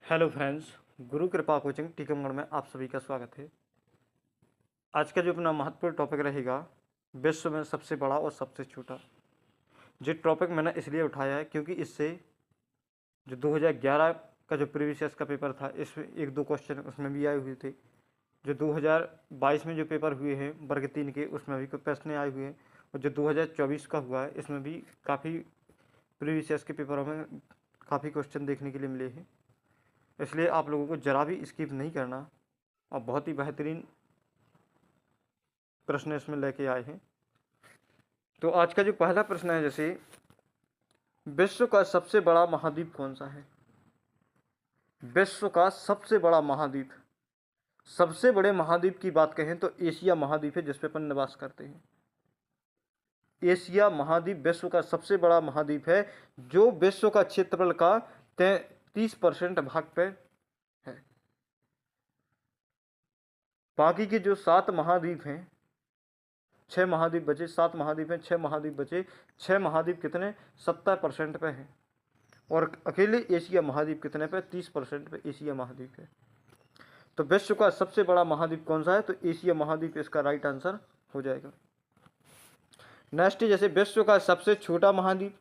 Hello friends, गुरु कृपा coaching Tikamgarh में आप सभी का स्वागत है। आज का जो अपना महत्वपूर्ण टॉपिक रहेगा, विश्व में सबसे बड़ा और सबसे छोटा। जो टॉपिक मैंने इसलिए उठाया है क्योंकि इससे जो 2011 का जो प्रीवियस ईयर का पेपर था, इसमें एक दो क्वेश्चन उसमें भी आए हुए थे। जो 2022 में जो पेपर हुए हैं वर्ग 3 के, उसमें भी कुछ प्रश्न आए हुए हैं। और जो 2024 का हुआ है, इसमें भी काफ़ी प्रीवियस ईयर के पेपरों में काफ़ी क्वेश्चन देखने के लिए मिले हैं। इसलिए आप लोगों को ज़रा भी स्किप नहीं करना और बहुत ही बेहतरीन प्रश्न इसमें लेके आए हैं। तो आज का जो पहला प्रश्न है, जैसे विश्व का सबसे बड़ा महाद्वीप कौन सा है? विश्व का सबसे बड़ा महाद्वीप, सबसे बड़े महाद्वीप की बात कहें तो एशिया महाद्वीप है, जिस पे अपन निवास करते हैं। एशिया महाद्वीप विश्व का सबसे बड़ा महाद्वीप है, जो विश्व का क्षेत्रफल का 30% भाग पे है। बाकी के जो 7 महाद्वीप हैं, 6 महाद्वीप बचे, 7 महाद्वीप हैं, 6 महाद्वीप बचे। 6 महाद्वीप कितने? 70% पे हैं। और अकेले एशिया महाद्वीप कितने पे? 30% पे एशिया महाद्वीप है। तो विश्व का सबसे बड़ा महाद्वीप कौन सा है? तो एशिया महाद्वीप इसका राइट आंसर हो जाएगा। नेक्स्ट, जैसे विश्व का सबसे छोटा महाद्वीप,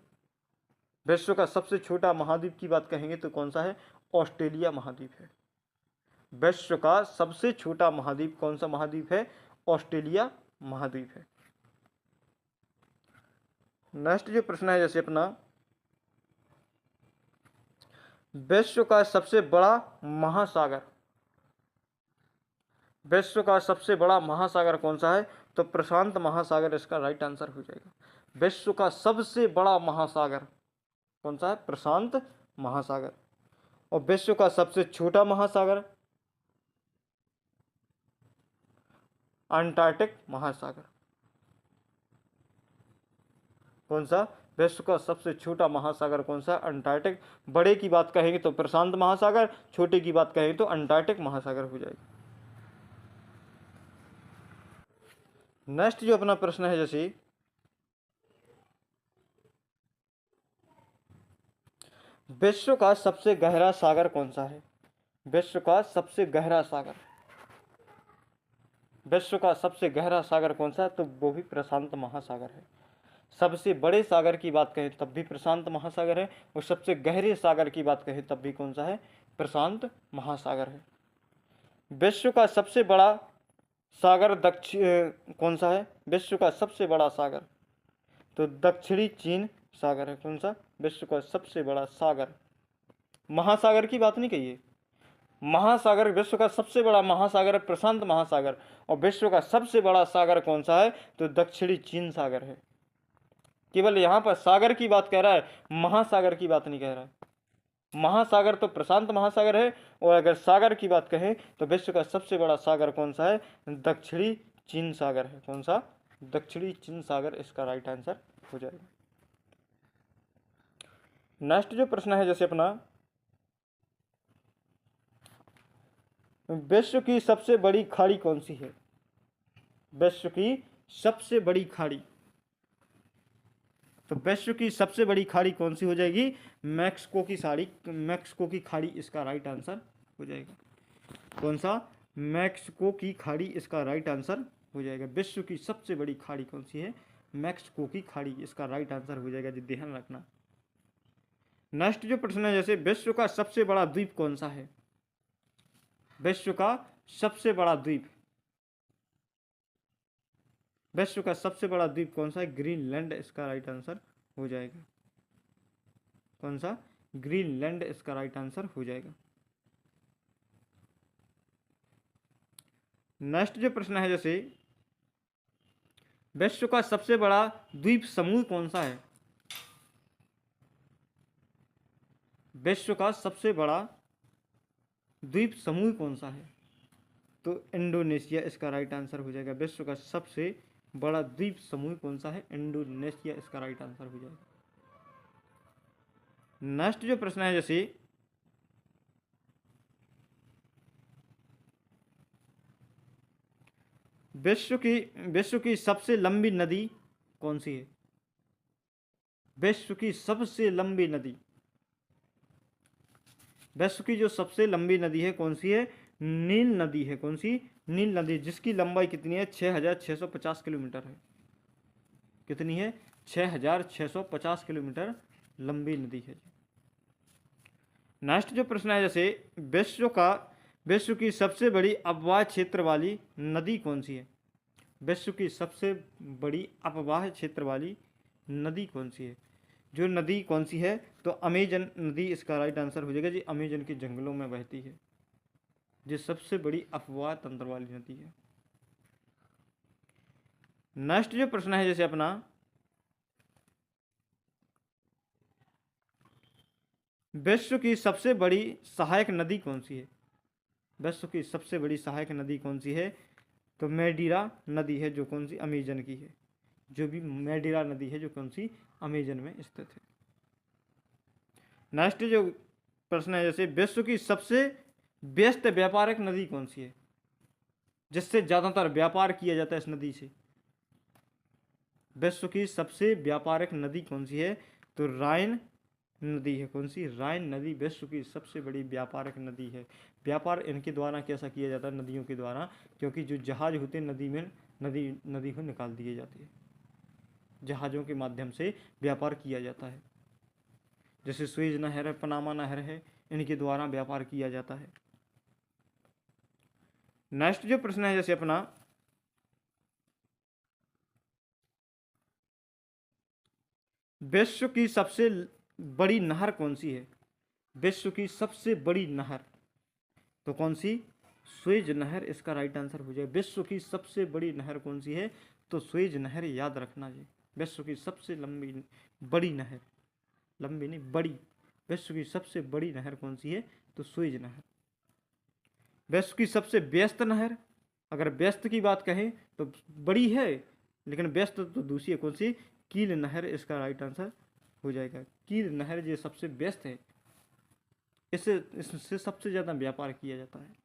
विश्व का सबसे छोटा महाद्वीप की बात कहेंगे तो कौन सा है? ऑस्ट्रेलिया महाद्वीप है। विश्व का सबसे छोटा महाद्वीप कौन सा महाद्वीप है? ऑस्ट्रेलिया महाद्वीप है। नेक्स्ट जो प्रश्न है, जैसे अपना विश्व का सबसे बड़ा महासागर, विश्व का सबसे बड़ा महासागर कौन सा है? तो प्रशांत महासागर इसका राइट आंसर हो जाएगा। विश्व का सबसे बड़ा महासागर कौन सा है? प्रशांत महासागर। और विश्व का सबसे छोटा महासागर अंटार्कटिक महासागर। कौन सा? विश्व का सबसे छोटा महासागर कौन सा? अंटार्कटिक। बड़े की बात कहेंगे तो प्रशांत महासागर, छोटे की बात कहेंगे तो अंटार्कटिक महासागर हो जाएगा। नेक्स्ट जो अपना प्रश्न है, जैसे विश्व का सबसे गहरा सागर कौन सा है? विश्व का सबसे गहरा सागर, विश्व का सबसे गहरा सागर कौन सा है? तो वो भी प्रशांत महासागर है। सबसे बड़े सागर की बात कहें तब भी प्रशांत महासागर है, और सबसे गहरे सागर की बात कहें तब भी कौन सा है? प्रशांत महासागर है। विश्व का सबसे बड़ा सागर कौन सा है? विश्व का सबसे बड़ा सागर तो दक्षिणी चीन सागर है। कौन सा? विश्व का सबसे बड़ा सागर। महासागर की बात नहीं कही है, महासागर। विश्व का सबसे बड़ा महासागर है प्रशांत महासागर, और विश्व का सबसे बड़ा सागर कौन सा है? तो दक्षिणी चीन सागर है। केवल यहाँ पर सागर की बात कह रहा है, महासागर की बात नहीं कह रहा है। महासागर तो प्रशांत महासागर है, और अगर सागर की बात कहें तो विश्व का सबसे बड़ा सागर कौन सा है? दक्षिणी चीन सागर है। कौन सा? दक्षिणी चीन सागर इसका राइट आंसर हो जाएगा। नेक्स्ट जो प्रश्न है, जैसे अपना विश्व की सबसे बड़ी खाड़ी कौन सी है? विश्व की सबसे बड़ी खाड़ी, तो विश्व की सबसे बड़ी खाड़ी कौन सी हो जाएगी? मैक्सिको की साड़ी, मैक्सिको की खाड़ी इसका राइट आंसर हो जाएगा। कौन सा? मैक्सिको की खाड़ी इसका राइट आंसर हो जाएगा। विश्व की सबसे बड़ी खाड़ी कौन सी है? मैक्सिको की खाड़ी इसका राइट आंसर हो जाएगा जी, ध्यान रखना। नेक्स्ट जो प्रश्न है, जैसे विश्व का सबसे बड़ा द्वीप कौन सा है? विश्व का सबसे बड़ा द्वीप, विश्व का सबसे बड़ा द्वीप कौन सा है? ग्रीनलैंड इसका राइट आंसर हो जाएगा। कौन सा? ग्रीनलैंड इसका राइट आंसर हो जाएगा। नेक्स्ट जो प्रश्न है, जैसे विश्व का सबसे बड़ा द्वीप समूह कौन सा है? विश्व का सबसे बड़ा द्वीप समूह कौन सा है? तो इंडोनेशिया इसका राइट आंसर हो जाएगा। विश्व का सबसे बड़ा द्वीप समूह कौन सा है? इंडोनेशिया इसका राइट आंसर हो जाएगा। नेक्स्ट जो प्रश्न है, जैसे विश्व की सबसे लंबी नदी कौन सी है? विश्व की सबसे लंबी नदी, विश्व की जो सबसे लंबी नदी है कौन सी है? नील नदी है। कौन सी? नील नदी, जिसकी लंबाई कितनी है? 6,650 किलोमीटर है। कितनी है? 6,650 किलोमीटर लंबी नदी है। नेक्स्ट जो प्रश्न है, जैसे विश्व की सबसे बड़ी अपवाह क्षेत्र वाली नदी कौन सी है? विश्व की सबसे बड़ी अपवाह क्षेत्र वाली नदी कौन सी है? जो नदी कौन सी है? तो अमेजन नदी इसका राइट आंसर हो जाएगा जी। अमेजन के जंगलों में बहती है, जो सबसे बड़ी अपवाह तंत्र वाली नदी है। नेक्स्ट जो प्रश्न है, जैसे अपना विश्व की सबसे बड़ी सहायक नदी कौन सी है? विश्व की सबसे बड़ी सहायक नदी कौन सी है? तो मैडीरा नदी है, जो कौन सी? अमेजन की है। जो भी मैडीरा नदी है, जो कौन सी? अमेजन में स्थित है। नेक्स्ट जो प्रश्न है, जैसे विश्व की सबसे व्यस्त व्यापारिक नदी कौन सी है? जिससे ज्यादातर व्यापार किया जाता है इस नदी से। विश्व की सबसे व्यापारिक नदी कौन सी है? तो राइन नदी है। कौन सी? राइन नदी विश्व की सबसे बड़ी व्यापारिक नदी है। व्यापार इनके द्वारा कैसा किया जाता है? नदियों के द्वारा, क्योंकि जो जहाज होते हैं नदी में, नदी को निकाल दिए जाते हैं। जहाज़ों के माध्यम से व्यापार किया जाता है। जैसे सुएज नहर है, पनामा नहर है, इनके द्वारा व्यापार किया जाता है। नेक्स्ट जो प्रश्न है, जैसे अपना विश्व की सबसे बड़ी नहर कौन सी है? विश्व की सबसे बड़ी नहर तो कौन सी? सुएज नहर इसका राइट आंसर हो जाए। विश्व की सबसे बड़ी नहर कौन सी है? तो सुएज नहर, याद रखना जी। विश्व की सबसे बड़ी नहर, लंबी नहीं बड़ी, विश्व की सबसे बड़ी नहर कौन सी है? तो सुएज नहर। विश्व की सबसे व्यस्त नहर, अगर व्यस्त की बात कहें तो बड़ी है, लेकिन व्यस्त तो दूसरी है। कौन सी? कील नहर इसका राइट आंसर हो जाएगा। कील नहर जो सबसे व्यस्त है, इससे सबसे ज़्यादा व्यापार किया जाता है।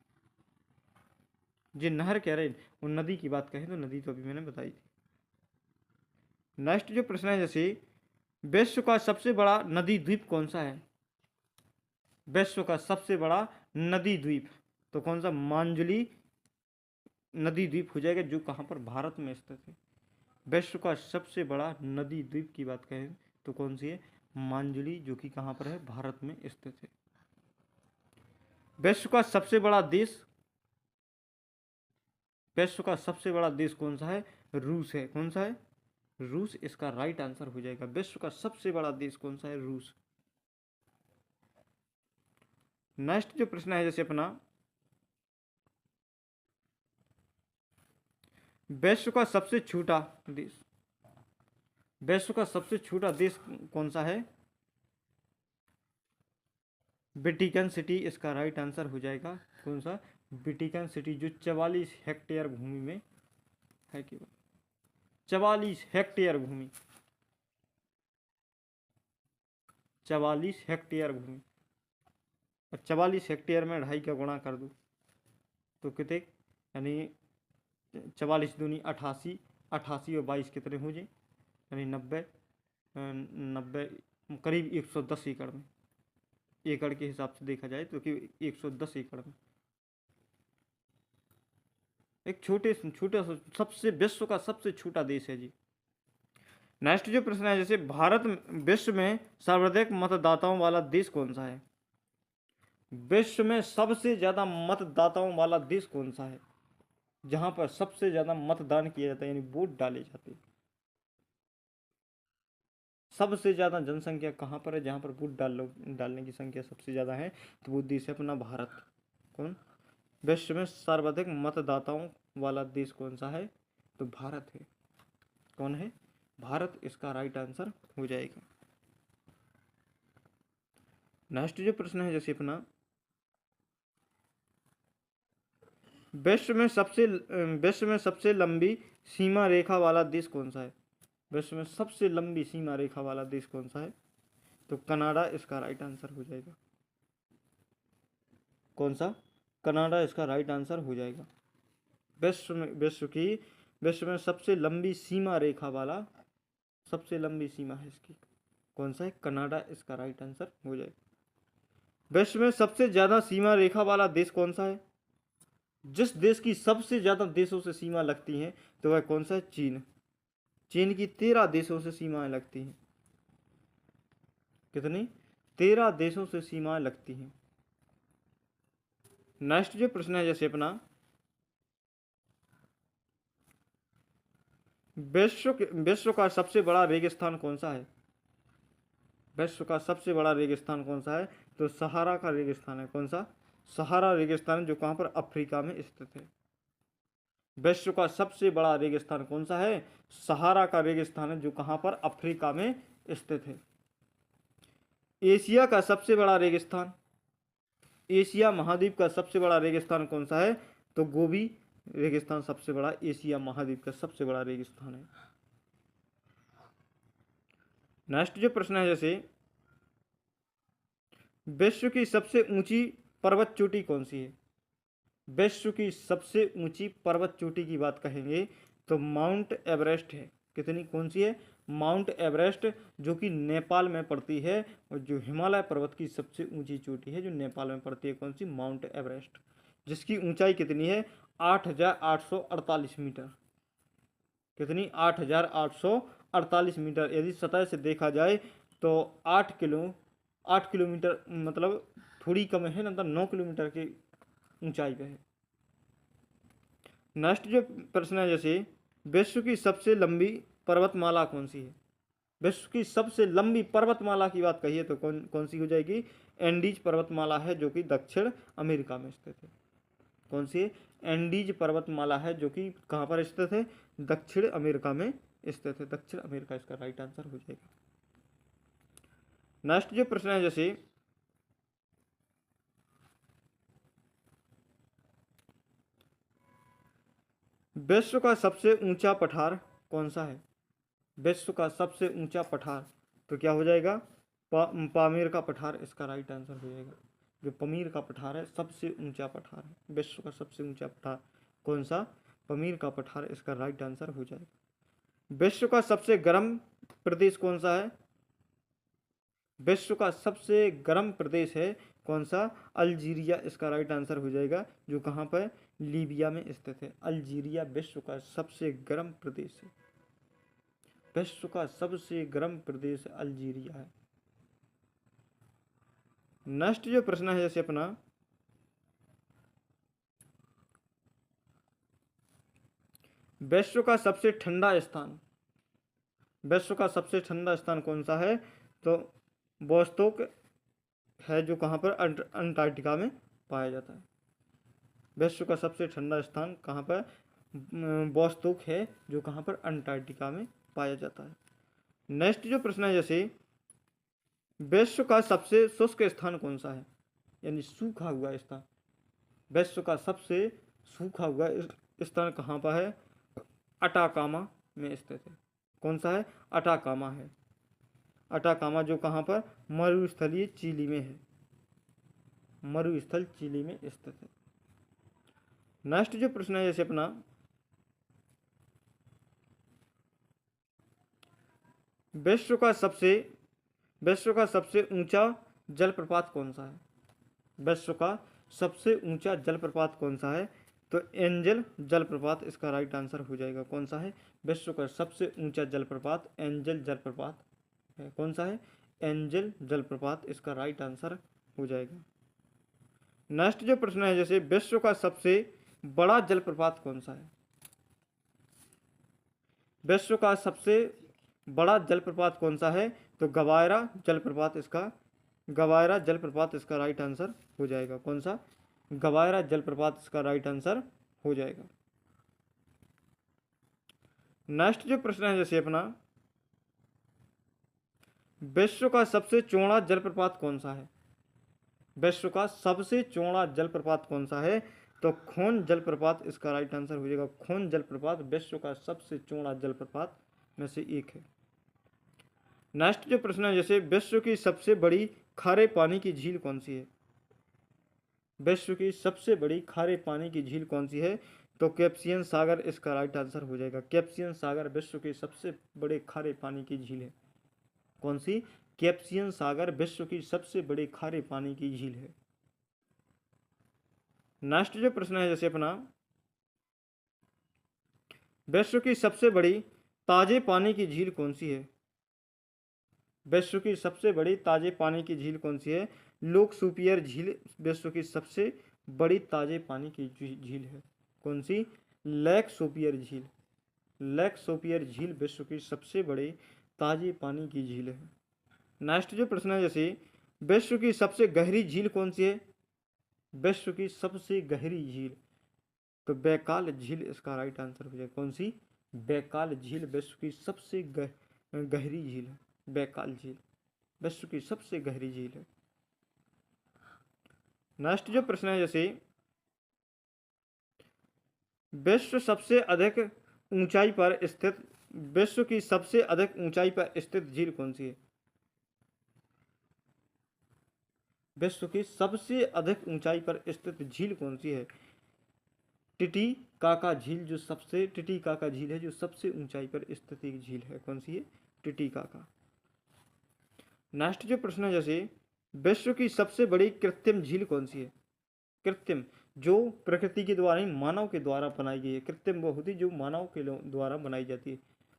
जो नहर कह रहे, वो नदी की बात कहें तो नदी तो अभी मैंने बताई थी। नेक्स्ट जो प्रश्न है, जैसे विश्व का सबसे बड़ा नदी द्वीप कौन सा है? विश्व का सबसे बड़ा नदी द्वीप तो कौन सा? मांजुली नदी द्वीप हो जाएगा, जो कहाँ पर? भारत में स्थित है। विश्व का सबसे बड़ा नदी द्वीप की बात करें तो कौन सी है? मांजुली, जो कि कहाँ पर है? भारत में स्थित है। विश्व का सबसे बड़ा देश, विश्व का सबसे बड़ा देश कौन सा है? रूस है। कौन सा है? रूस इसका राइट आंसर हो जाएगा। विश्व का सबसे बड़ा देश कौन सा है? रूस। नेक्स्ट जो प्रश्न है, जैसे अपना विश्व का सबसे छोटा देश, विश्व का सबसे छोटा देश कौन सा है? वेटिकन सिटी इसका राइट आंसर हो जाएगा। कौन सा? वेटिकन सिटी, जो 44 हेक्टेयर भूमि में है। केवल 44 हेक्टेयर भूमि, 44 हेक्टेयर भूमि। और 44 हेक्टेयर में 2.5 का गुणा कर दो तो कितने? यानी 44 दूनी 88, 88 और 22 कितने हो जाए? यानी 90, 90 करीब 110 एकड़ में। एकड़ के हिसाब से देखा जाए तो कि 110 एकड़ में एक छोटे छोटे सबसे विश्व का सबसे छोटा देश है जी। नेक्स्ट जो प्रश्न है, जैसे भारत विश्व में सर्वाधिक मतदाताओं वाला देश कौन सा है? विश्व में सबसे ज्यादा मतदाताओं वाला देश कौन सा है? जहां पर सबसे ज्यादा मतदान किया जाता है, यानी वोट डाले जाते हैं। सबसे ज्यादा जनसंख्या कहाँ पर है? जहां पर वोट डालने की संख्या सबसे ज्यादा है, तो वो देश है अपना भारत। कौन? विश्व में सर्वाधिक मतदाताओं वाला देश कौन सा है? तो भारत है। कौन है? भारत इसका राइट आंसर हो जाएगा। नेक्स्ट जो प्रश्न है, जैसे अपना विश्व में सबसे लंबी सीमा रेखा वाला देश कौन सा है? विश्व में सबसे लंबी सीमा रेखा वाला देश कौन सा है? तो कनाडा इसका राइट आंसर हो जाएगा। कौन सा? कनाडा इसका राइट आंसर हो जाएगा। विश्व में सबसे लंबी सीमा रेखा वाला, सबसे लंबी सीमा है इसकी, कौन सा है? कनाडा इसका राइट आंसर हो जाएगा। विश्व में सबसे ज्यादा सीमा रेखा वाला देश कौन सा है? जिस देश की सबसे ज्यादा देशों से सीमा लगती है तो वह कौन सा है? चीन। चीन की 13 देशों से सीमाएं लगती हैं। कितनी? 13 देशों से सीमाएं लगती हैं। नेक्स्ट जो प्रश्न है जैसे अपना, विश्व का सबसे बड़ा रेगिस्तान कौन सा है? विश्व का सबसे बड़ा रेगिस्तान कौन सा है? तो सहारा का रेगिस्तान है। कौन सा? सहारा रेगिस्तान, जो कहाँ पर? अफ्रीका में स्थित है। विश्व का सबसे बड़ा रेगिस्तान कौन सा है? सहारा का रेगिस्तान है, जो कहाँ पर? अफ्रीका में स्थित है। एशिया का सबसे बड़ा रेगिस्तान, एशिया महाद्वीप का सबसे बड़ा रेगिस्तान कौन सा है? तो गोबी रेगिस्तान सबसे बड़ा एशिया महाद्वीप का सबसे बड़ा रेगिस्तान है। नेक्स्ट जो प्रश्न है जैसे, विश्व की सबसे ऊंची पर्वत चोटी कौन सी है? विश्व की सबसे ऊंची पर्वत चोटी की बात कहेंगे तो माउंट एवरेस्ट है। कितनी? कौन सी है? माउंट एवरेस्ट, जो कि नेपाल में पड़ती है, और जो हिमालय पर्वत की सबसे ऊंची चोटी है जो नेपाल में पड़ती है। कौन सी? माउंट एवरेस्ट, जिसकी ऊंचाई कितनी है? 8,848 मीटर। कितनी? 8,848 मीटर। यदि सतह से देखा जाए तो 8 किलोमीटर, मतलब थोड़ी कम है ना, 9 किलोमीटर की ऊंचाई पे है। नेक्स्ट जो प्रश्न है जैसे, विश्व की सबसे लंबी पर्वतमाला कौन सी है? विश्व की सबसे लंबी पर्वतमाला की बात कहिए तो कौन कौन सी हो जाएगी? एंडीज पर्वतमाला है, जो कि दक्षिण अमेरिका में स्थित है। कौन सी है? एंडीज पर्वतमाला है, जो कि कहाँ पर स्थित है? दक्षिण अमेरिका में स्थित है। दक्षिण अमेरिका इसका राइट आंसर हो जाएगा। नेक्स्ट जो प्रश्न है जैसे, विश्व का सबसे ऊंचा पठार कौन सा है? विश्व का सबसे ऊंचा पठार तो क्या हो जाएगा? पामीर का पठार इसका राइट आंसर हो जाएगा। जो पमीर का पठार है सबसे ऊंचा पठार है। विश्व का सबसे ऊंचा पठार कौन सा? पमीर का पठार इसका राइट आंसर हो जाएगा। विश्व का सबसे गर्म प्रदेश कौन सा है? विश्व का सबसे गर्म प्रदेश है कौन सा? अल्जीरिया इसका राइट आंसर हो जाएगा, जो कहाँ पर? लीबिया में स्थित है। अल्जीरिया विश्व का सबसे गर्म प्रदेश है। विश्व का सबसे गर्म प्रदेश अल्जीरिया है। नेक्स्ट जो प्रश्न है जैसे अपना, विश्व का सबसे ठंडा स्थान, विश्व का सबसे ठंडा स्थान कौन सा है? तो वोस्तोक है, जो कहाँ पर? अंटार्कटिका में पाया जाता है। विश्व का सबसे ठंडा स्थान कहाँ पर? वोस्तोक है, जो कहाँ पर? अंटार्कटिका में पाया जाता है। नेक्स्ट जो प्रश्न है जैसे, विश्व का सबसे शुष्क स्थान कौन सा है? यानी सूखा हुआ स्थान। विश्व का सबसे सूखा हुआ स्थान कहाँ पर है? अटाकामा में स्थित है। कौन सा है? अटाकामा है। अटाकामा, जो कहाँ पर? मरुस्थलीय चिली में है। मरुस्थल चिली में स्थित है। नेक्स्ट जो प्रश्न है जैसे अपना, विश्व का सबसे ऊंचा जलप्रपात कौन सा है? विश्व का सबसे ऊंचा जलप्रपात कौन सा है? तो एंजल जलप्रपात इसका राइट आंसर हो जाएगा। कौन सा है? विश्व का सबसे ऊंचा जलप्रपात एंजल जलप्रपात है। कौन सा है? एंजल जलप्रपात इसका राइट आंसर हो जाएगा। नेक्स्ट जो प्रश्न है जैसे, विश्व का सबसे बड़ा जलप्रपात कौन सा है? विश्व का सबसे बड़ा जलप्रपात कौन सा है? तो गवायरा जलप्रपात इसका राइट आंसर हो जाएगा। कौन सा? गवायरा जलप्रपात इसका राइट आंसर हो जाएगा। नेक्स्ट जो प्रश्न है जैसे अपना, विश्व का सबसे चौड़ा जलप्रपात कौन सा है? विश्व का सबसे चौड़ा जलप्रपात कौन सा है? तो खोन जलप्रपात इसका राइट आंसर हो जाएगा। खोन जलप्रपात विश्व का सबसे चौड़ा जलप्रपात में से एक है। नेक्स्ट जो प्रश्न है जैसे, विश्व की सबसे बड़ी खारे पानी की झील कौन सी है? विश्व की सबसे बड़ी खारे पानी की झील कौन सी है? तो कैप्सियन सागर इसका राइट आंसर हो जाएगा। कैप्सियन सागर विश्व के सबसे बड़े खारे पानी की झील है। कौन सी? कैस्पियन सागर विश्व की सबसे बड़ी खारे पानी की झील है। नेक्स्ट जो प्रश्न है जैसे अपना, विश्व की सबसे बड़ी ताजे पानी की झील कौन सी है? विश्व की सबसे बड़ी ताजे पानी की झील कौन सी है? लोक सुपियर झील विश्व की सबसे बड़ी ताजे पानी की झील है। कौन सी? लेक सोपियर झील। लेक सोपियर झील विश्व की सबसे बड़ी ताजे पानी की झील है। नेक्स्ट जो प्रश्न है जैसे, विश्व की सबसे गहरी झील कौन सी है? विश्व की सबसे गहरी झील, तो बैकाल झील इसका राइट आंसर हो जाएगा। कौन सी? बैकाल झील विश्व की सबसे गहरी झील है। बैकाल झील विश्व की सबसे गहरी झील है। नेक्स्ट जो प्रश्न है जैसे, विश्व सबसे अधिक ऊंचाई पर स्थित विश्व की सबसे अधिक ऊंचाई पर स्थित झील कौन सी है? विश्व की सबसे अधिक ऊंचाई पर स्थित झील कौन सी है? टिटीकाका झील जो सबसे टिटीकाका झील है जो सबसे ऊंचाई पर स्थित एक झील है। कौन सी है? टिटीकाका। नेक्स्ट जो प्रश्न है जैसे, विश्व की सबसे बड़ी कृत्रिम झील कौन सी है? कृत्रिम जो प्रकृति के द्वारा ही मानव के द्वारा बनाई गई है। कृत्रिम वो होती है जो मानव के द्वारा बनाई जाती है,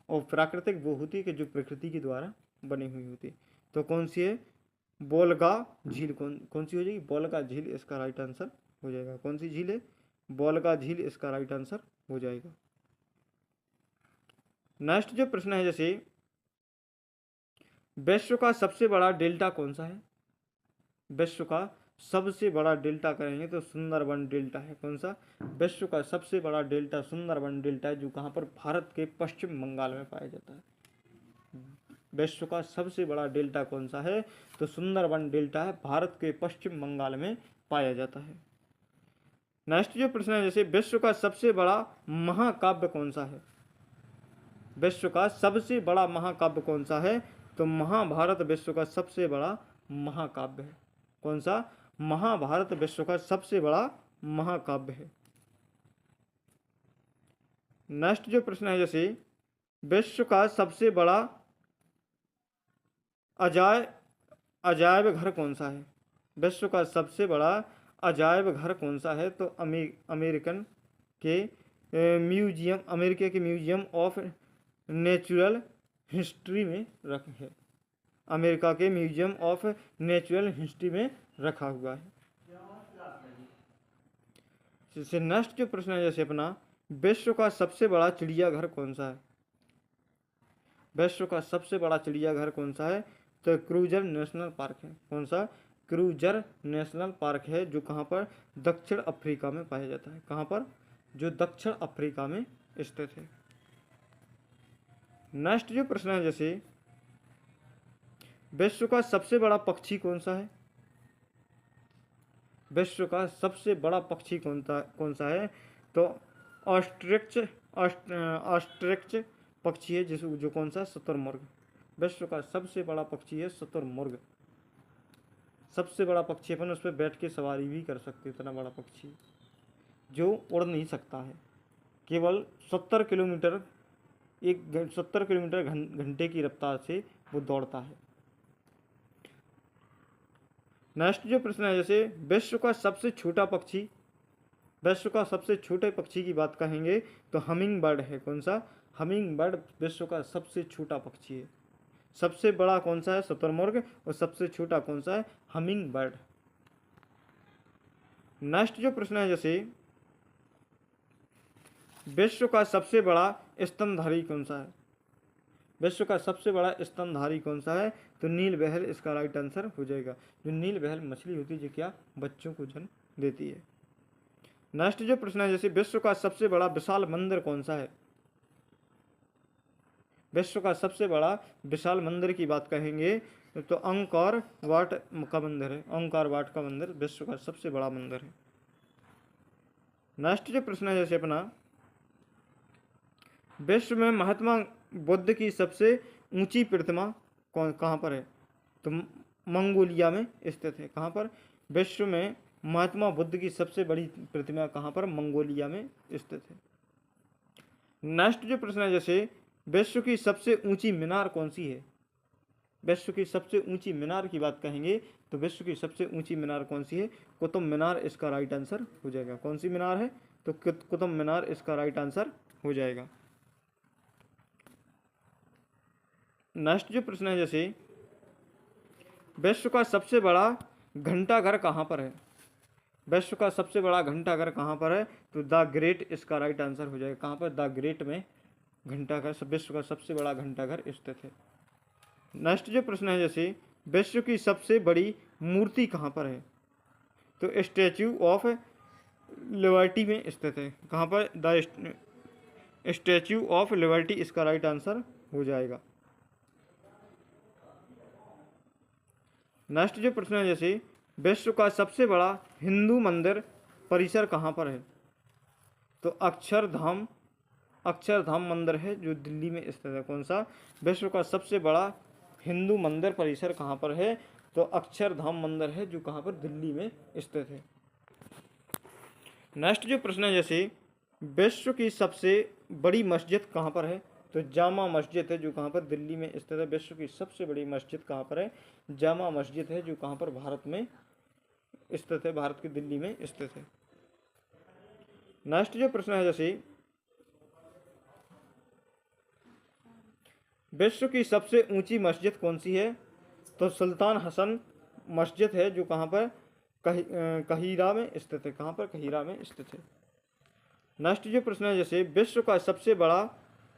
और प्राकृतिक वो होती है कि जो प्रकृति के द्वारा बनी हुई होती है। तो कौन सी है? बोलगा झील। कौन सी हो जाएगी? बोलगा झील इसका राइट आंसर हो जाएगा। कौन सी झील है? बोलगा झील इसका राइट आंसर हो जाएगा। नेक्स्ट जो प्रश्न है जैसे, विश्व का सबसे बड़ा डेल्टा कौन सा है? विश्व का सबसे बड़ा डेल्टा करेंगे तो सुंदरबन डेल्टा है। कौन सा? विश्व का सबसे बड़ा डेल्टा सुंदरबन डेल्टा है, जो कहाँ पर? भारत के पश्चिम बंगाल में पाया जाता है। विश्व का सबसे बड़ा डेल्टा कौन सा है? तो सुंदरबन डेल्टा है, भारत के पश्चिम बंगाल में पाया जाता है। नेक्स्ट जो प्रश्न है जैसे, विश्व का सबसे बड़ा महाकाव्य कौन सा है? विश्व का सबसे बड़ा महाकाव्य कौन सा है? तो महाभारत विश्व का सबसे बड़ा महाकाव्य है। कौन सा? महाभारत विश्व का सबसे बड़ा महाकाव्य है। नेक्स्ट जो प्रश्न है जैसे, विश्व का सबसे बड़ा अजायब घर कौन सा है? विश्व का सबसे बड़ा अजायब घर कौन सा है? तो अमेरिका के म्यूजियम ऑफ नेचुरल हिस्ट्री में रखा है। अमेरिका के म्यूजियम ऑफ नेचुरल हिस्ट्री में रखा हुआ है। जैसे नेक्स्ट जो प्रश्न है जैसे अपना, विश्व का सबसे बड़ा चिड़ियाघर कौन सा है? विश्व का सबसे बड़ा चिड़ियाघर कौन सा है? तो क्रूजर नेशनल पार्क है। कौन सा? क्रूजर नेशनल पार्क है, जो कहाँ पर? दक्षिण अफ्रीका में पाया जाता है। कहाँ पर? जो दक्षिण अफ्रीका में स्थित है। नेक्स्ट जो प्रश्न है जैसे, विश्व का सबसे बड़ा पक्षी कौन सा है? विश्व का सबसे बड़ा पक्षी कौन सा है? तो ऑस्ट्रिच पक्षी है, जो कौन सा? शुतुरमुर्ग। विश्व का सबसे बड़ा पक्षी है शुतुरमुर्ग। सबसे बड़ा पक्षी, अपन उस पर बैठ के सवारी भी कर सकते, इतना बड़ा पक्षी जो उड़ नहीं सकता है, केवल 70 किलोमीटर 70 किलोमीटर घंटे की रफ्तार से वो दौड़ता है। नेक्स्ट जो प्रश्न है जैसे, विश्व का सबसे छोटा पक्षी, विश्व का सबसे छोटे पक्षी की बात कहेंगे तो हमिंग बर्ड है। कौन सा? हमिंग बर्ड विश्व का सबसे छोटा पक्षी है। सबसे बड़ा कौन सा है? शुतुरमुर्ग। और सबसे छोटा कौन सा है? Humming bird. नेक्स्ट जो प्रश्न है जैसे, विश्व का सबसे बड़ा स्तनधारी कौन सा है? विश्व का सबसे बड़ा स्तनधारी कौन सा है? तो नील व्हेल इसका राइट आंसर हो जाएगा। जो नील व्हेल मछली होती है जो क्या? बच्चों को जन्म देती है। नेक्स्ट जो प्रश्न है जैसे, विश्व का सबसे बड़ा विशाल मंदिर कौन सा है? विश्व का सबसे बड़ा विशाल मंदिर की बात कहेंगे तो अंकोर वाट का मंदिर है। अंकोर वाट का मंदिर विश्व का सबसे बड़ा मंदिर है। नेक्स्ट जो प्रश्न है जैसे अपना, विश्व में महात्मा बुद्ध की सबसे ऊंची प्रतिमा कहाँ पर है? तो मंगोलिया में स्थित है। कहाँ पर? विश्व में महात्मा बुद्ध की सबसे बड़ी प्रतिमा कहाँ पर? मंगोलिया में स्थित है। नेक्स्ट जो प्रश्न है जैसे, विश्व की सबसे ऊंची मीनार कौन सी है? विश्व की सबसे ऊंची मीनार की बात कहेंगे तो विश्व की सबसे ऊंची मीनार कौन सी है? कुतुब मीनार इसका राइट आंसर हो जाएगा। कौन सी मीनार है? तो कुतुब मीनार इसका राइट आंसर हो जाएगा। नेक्स्ट जो प्रश्न है, जैसे विश्व का सबसे बड़ा घंटाघर कहाँ पर है? विश्व का सबसे बड़ा घंटाघर कहाँ पर है? तो द ग्रेट इसका राइट आंसर हो जाएगा। कहाँ पर? द ग्रेट में घंटाघर, विश्व का सबसे बड़ा घंटाघर स्थित है। नेक्स्ट जो प्रश्न है, जैसे विश्व की सबसे बड़ी मूर्ति कहाँ पर है? तो स्टैच्यू ऑफ लिबर्टी में स्थित है। कहाँ पर? द स्टैच्यू ऑफ लिबर्टी इसका राइट आंसर हो जाएगा। नेक्स्ट जो प्रश्न है, जैसे विश्व का सबसे बड़ा हिंदू मंदिर परिसर कहाँ पर है? तो अक्षरधाम मंदिर है जो दिल्ली में स्थित है। कौन सा? विश्व का सबसे बड़ा हिंदू मंदिर परिसर कहाँ पर है? तो अक्षरधाम मंदिर है जो कहाँ पर? दिल्ली में स्थित है। नेक्स्ट जो प्रश्न है, जैसे विश्व की सबसे बड़ी मस्जिद कहाँ पर है? तो जामा मस्जिद है जो कहाँ पर? दिल्ली में स्थित है। विश्व की सबसे बड़ी मस्जिद कहाँ पर है? जामा मस्जिद है जो कहाँ पर? भारत में स्थित है, भारत की दिल्ली में स्थित है। नेक्स्ट जो प्रश्न है, जैसे विश्व की सबसे ऊंची मस्जिद कौन सी है? तो सुल्तान हसन मस्जिद है जो कहाँ पर? कहीरा में स्थित है। कहाँ पर? कहीरा में स्थित है। नेक्स्ट जो प्रश्न है, जैसे विश्व का सबसे बड़ा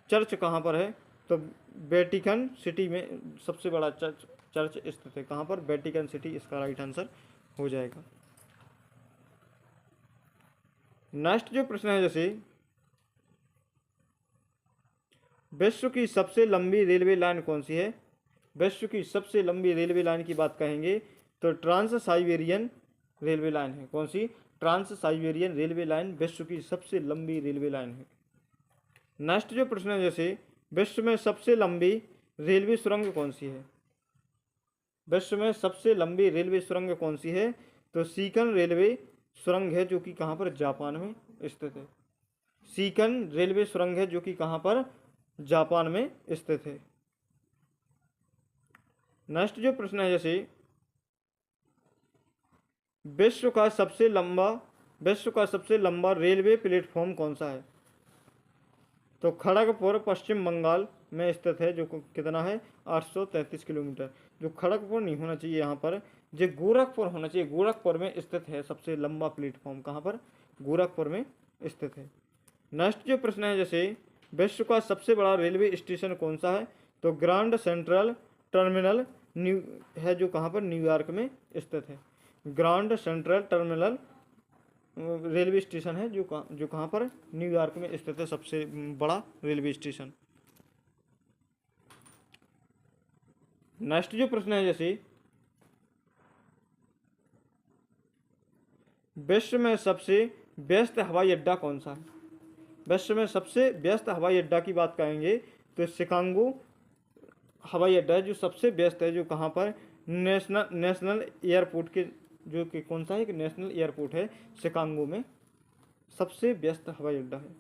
चर्च कहाँ पर है? तो वेटिकन सिटी में सबसे बड़ा चर्च स्थित है। कहाँ पर? वेटिकन सिटी इसका राइट आंसर हो जाएगा। नेक्स्ट जो प्रश्न है, जैसे विश्व की सबसे लंबी रेलवे लाइन कौन सी है? विश्व की सबसे लंबी रेलवे लाइन की बात कहेंगे तो ट्रांस साइबेरियन रेलवे लाइन है। कौन सी? ट्रांस साइबेरियन रेलवे लाइन विश्व की सबसे लंबी रेलवे लाइन है। नेक्स्ट जो प्रश्न है, जैसे विश्व में सबसे लंबी रेलवे सुरंग कौन सी है? विश्व में सबसे लंबी रेलवे सुरंग कौन सी है? तो सीकन रेलवे सुरंग है जो कि कहाँ पर? जापान में स्थित है। सीकन रेलवे सुरंग है जो कि कहाँ पर? जापान में स्थित है। नेक्स्ट जो प्रश्न है, जैसे विश्व का सबसे लंबा रेलवे प्लेटफॉर्म कौन सा है? तो खड़गपुर पश्चिम बंगाल में स्थित है जो कितना है? 833 किलोमीटर। जो खड़गपुर नहीं होना चाहिए यहाँ पर, जो गोरखपुर होना चाहिए। गोरखपुर में स्थित है सबसे लंबा प्लेटफॉर्म। कहाँ पर? गोरखपुर में स्थित है। नेक्स्ट जो प्रश्न है, जैसे विश्व का सबसे बड़ा रेलवे स्टेशन कौन सा है? तो ग्रांड सेंट्रल टर्मिनल न्यू है जो कहाँ पर? न्यूयॉर्क में स्थित है। Grand central terminal railway station है जो कहाँ पर? न्यूयॉर्क में स्थित है, सबसे बड़ा रेलवे स्टेशन। नेक्स्ट जो प्रश्न है, जैसे विश्व में सबसे व्यस्त हवाई अड्डा कौन सा है? विश्व में सबसे व्यस्त हवाई अड्डा की बात करेंगे तो शिकागो हवाई अड्डा है जो सबसे व्यस्त है, जो कहाँ पर? नेशनल एयरपोर्ट के जो कि कौन सा है? कि नेशनल एयरपोर्ट है शिकागो में, सबसे व्यस्त हवाई अड्डा है।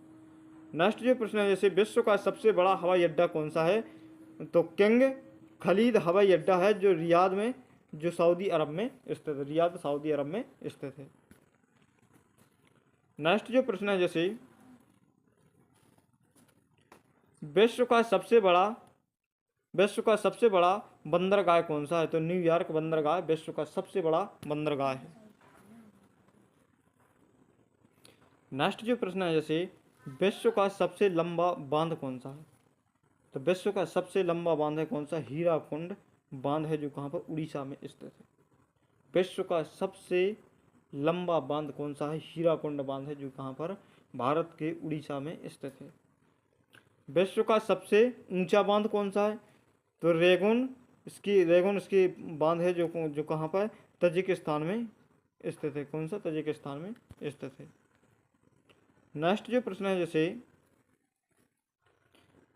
नेक्स्ट जो प्रश्न है, जैसे विश्व का सबसे बड़ा हवाई अड्डा कौन सा है? तो किंग खलीद हवाई अड्डा है जो रियाद में, जो सऊदी अरब में स्थित है। रियाद सऊदी अरब में स्थित है। नेक्स्ट जो प्रश्न है, जैसे विश्व का सबसे बड़ा बंदरगाह कौन सा है? तो न्यूयॉर्क बंदरगाह विश्व का सबसे बड़ा बंदरगाह है। नेक्स्ट जो प्रश्न है, जैसे विश्व का सबसे लंबा बांध कौन सा है? तो विश्व का सबसे लंबा बांध है कौन सा? हीराकुंड बांध है जो कहाँ पर? उड़ीसा में स्थित है। विश्व का सबसे लंबा बांध कौन सा है? हीराकुंड बांध है जो कहाँ पर? भारत के उड़ीसा में स्थित है। विश्व का सबसे ऊंचा बांध कौन सा है? तो रेगुन इसकी बांध है जो कहाँ पर? तजिकिस्तान में स्थित है। कौन सा? तजिकिस्तान में स्थित है। नेक्स्ट जो प्रश्न है, जैसे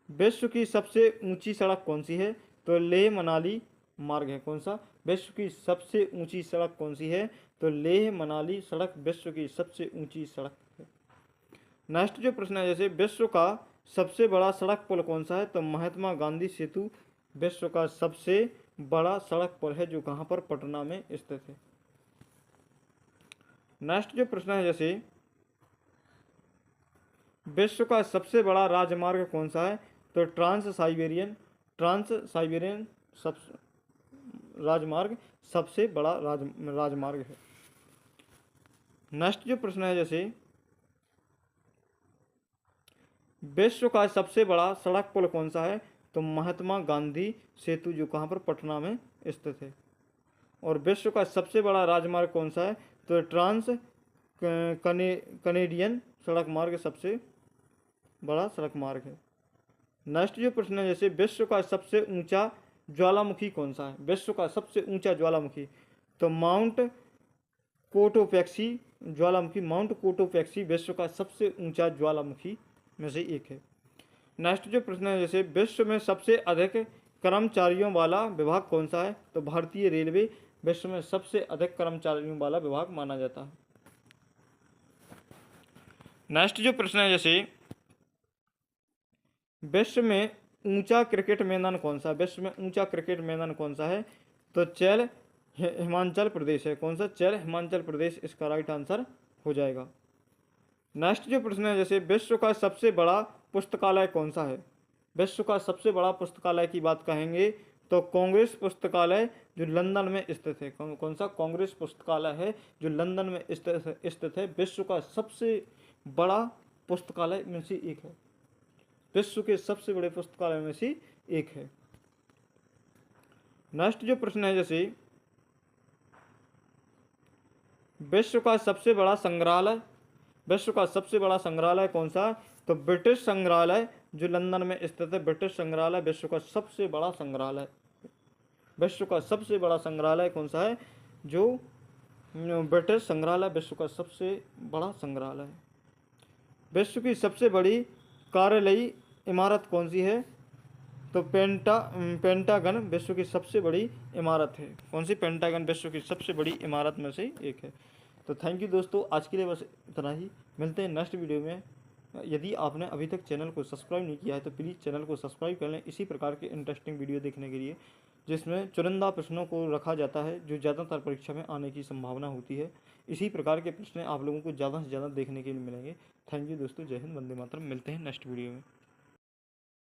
विश्व की सबसे ऊंची सड़क कौन सी है? तो लेह मनाली मार्ग है। कौन सा? विश्व की सबसे ऊंची सड़क कौन सी है? तो लेह मनाली सड़क विश्व की सबसे ऊंची सड़क है। नेक्स्ट जो प्रश्न है, जैसे विश्व का सबसे बड़ा सड़क पुल कौन सा है? तो महात्मा गांधी सेतु विश्व का सबसे बड़ा सड़क पुल है जो कहाँ पर, पटना में स्थित है। नेक्स्ट जो प्रश्न है जैसे विश्व का सबसे बड़ा राजमार्ग कौन सा है, तो ट्रांस साइबेरियन सब राजमार्ग सबसे बड़ा राजमार्ग है। नेक्स्ट जो प्रश्न है जैसे विश्व का सबसे बड़ा सड़क पुल कौन सा है, तो महात्मा गांधी सेतु जो कहाँ पर, पटना में स्थित है। और विश्व का सबसे बड़ा राजमार्ग कौन सा है, तो ट्रांस कनेडियन सड़क मार्ग सबसे बड़ा सड़क मार्ग है। नेक्स्ट जो प्रश्न है जैसे विश्व का सबसे ऊंचा ज्वालामुखी कौन सा है, विश्व का सबसे ऊंचा ज्वालामुखी, तो माउंट कोटोपैक्सी ज्वालामुखी, माउंट कोटोपैक्सी विश्व का सबसे ऊंचा ज्वालामुखी में से एक है। नेक्स्ट जो प्रश्न है जैसे विश्व में सबसे अधिक कर्मचारियों वाला विभाग कौन सा है, तो भारतीय रेलवे विश्व में सबसे अधिक कर्मचारियों वाला विभाग माना जाता है। नेक्स्ट जो प्रश्न है जैसे विश्व में ऊंचा क्रिकेट मैदान कौन सा है, विश्व में ऊंचा क्रिकेट मैदान कौन सा है, तो चेल हिमाचल प्रदेश है। कौन सा, चेल हिमाचल प्रदेश इसका राइट आंसर हो जाएगा। नेक्स्ट जो प्रश्न है जैसे विश्व का सबसे बड़ा पुस्तकालय कौन सा है, विश्व का सबसे बड़ा पुस्तकालय की बात कहेंगे तो कांग्रेस पुस्तकालय जो लंदन में स्थित है। कौन सा, कांग्रेस पुस्तकालय है जो लंदन में स्थित है, विश्व का सबसे बड़ा पुस्तकालय में से एक है, विश्व के सबसे बड़े पुस्तकालय में से एक है। नेक्स्ट जो प्रश्न है जैसे विश्व का सबसे बड़ा संग्रहालय, विश्व का सबसे बड़ा संग्रहालय कौन सा है, तो ब्रिटिश संग्रहालय जो लंदन में स्थित है, ब्रिटिश संग्रहालय विश्व का सबसे बड़ा संग्रहालय, विश्व का सबसे बड़ा संग्रहालय कौन सा है, जो ब्रिटिश संग्रहालय विश्व का सबसे बड़ा संग्रहालय है। विश्व की सबसे बड़ी कार्यालयी इमारत कौन सी है, तो पेंटागन विश्व की सबसे बड़ी इमारत है। कौन सी, पेंटागन विश्व की सबसे बड़ी इमारत में से एक है। तो थैंक यू दोस्तों, आज के लिए बस इतना ही, मिलते हैं नेक्स्ट वीडियो में। यदि आपने अभी तक चैनल को सब्सक्राइब नहीं किया है तो प्लीज़ चैनल को सब्सक्राइब कर लें इसी प्रकार के इंटरेस्टिंग वीडियो देखने के लिए, जिसमें चुनिंदा प्रश्नों को रखा जाता है जो ज़्यादातर परीक्षा में आने की संभावना होती है। इसी प्रकार के प्रश्न आप लोगों को ज़्यादा से ज़्यादा देखने के लिए मिलेंगे। थैंक यू दोस्तों, जय हिंद, वंदे मातरम। मिलते हैं नेक्स्ट वीडियो में।